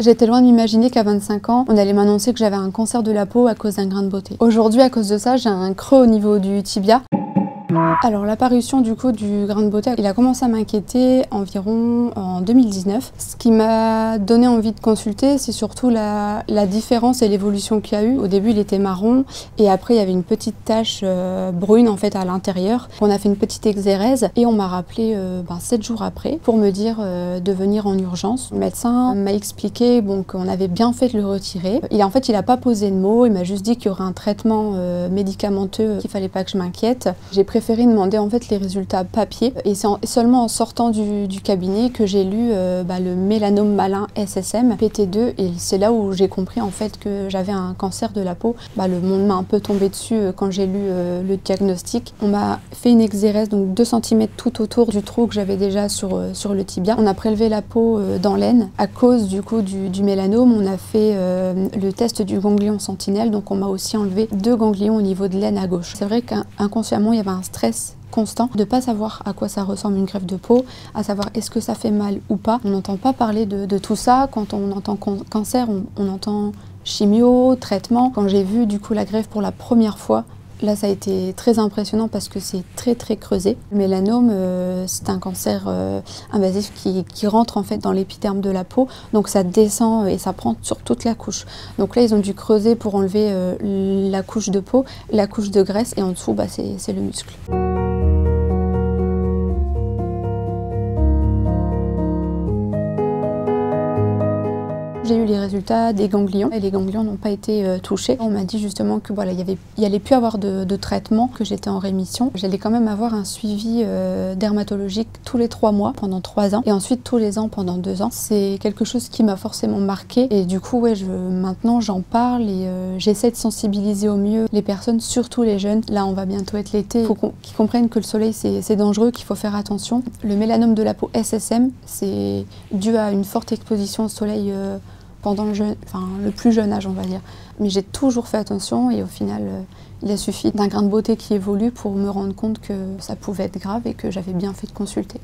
J'étais loin d'imaginer qu'à 25 ans, on allait m'annoncer que j'avais un cancer de la peau à cause d'un grain de beauté. Aujourd'hui, à cause de ça, j'ai un creux au niveau du tibia. Alors l'apparition du coup du grain de beauté, il a commencé à m'inquiéter environ en 2019. Ce qui m'a donné envie de consulter, c'est surtout la différence et l'évolution qu'il y a eu. Au début il était marron et après il y avait une petite tache brune en fait à l'intérieur. On a fait une petite exérèse et on m'a rappelé 7 jours après pour me dire de venir en urgence. Le médecin m'a expliqué qu'on avait bien fait de le retirer. Il a pas posé de mots, il m'a juste dit qu'il y aurait un traitement médicamenteux, qu'il fallait pas que je m'inquiète. J'ai préféré demander en fait les résultats papier et c'est seulement en sortant du cabinet que j'ai lu le mélanome malin SSM PT2 et c'est là où j'ai compris en fait que j'avais un cancer de la peau. Le monde m'a un peu tombé dessus quand j'ai lu le diagnostic. On m'a fait une exérèse, donc 2 cm tout autour du trou que j'avais déjà sur le tibia. On a prélevé la peau dans l'aine à cause du coup du mélanome. On a fait le test du ganglion sentinelle, donc on m'a aussi enlevé 2 ganglions au niveau de l'aine à gauche. C'est vrai qu'inconsciemment il y avait un stress constant de pas savoir à quoi ça ressemble une greffe de peau, à savoir est-ce que ça fait mal ou pas. On n'entend pas parler de tout ça. Quand on entend cancer, on entend chimio, traitement. Quand j'ai vu du coup la greffe pour la première fois, là ça a été très impressionnant parce que c'est très creusé. Le mélanome, c'est un cancer invasif qui rentre en fait dans l'épiderme de la peau, donc ça descend et ça prend sur toute la couche. Donc là ils ont dû creuser pour enlever la couche de peau, la couche de graisse et en dessous c'est le muscle. J'ai eu les résultats des ganglions et les ganglions n'ont pas été touchés. On m'a dit justement que il allait plus avoir de traitement, que j'étais en rémission. J'allais quand même avoir un suivi dermatologique tous les 3 mois pendant 3 ans et ensuite tous les ans pendant 2 ans. C'est quelque chose qui m'a forcément marqué et du coup maintenant j'en parle et j'essaie de sensibiliser au mieux les personnes, surtout les jeunes. Là on va bientôt être l'été, il faut qu'ils comprennent que le soleil c'est dangereux, qu'il faut faire attention. Le mélanome de la peau SSM, c'est dû à une forte exposition au soleil pendant le plus jeune âge on va dire. Mais j'ai toujours fait attention et au final il a suffi d'un grain de beauté qui évolue pour me rendre compte que ça pouvait être grave et que j'avais bien fait de consulter.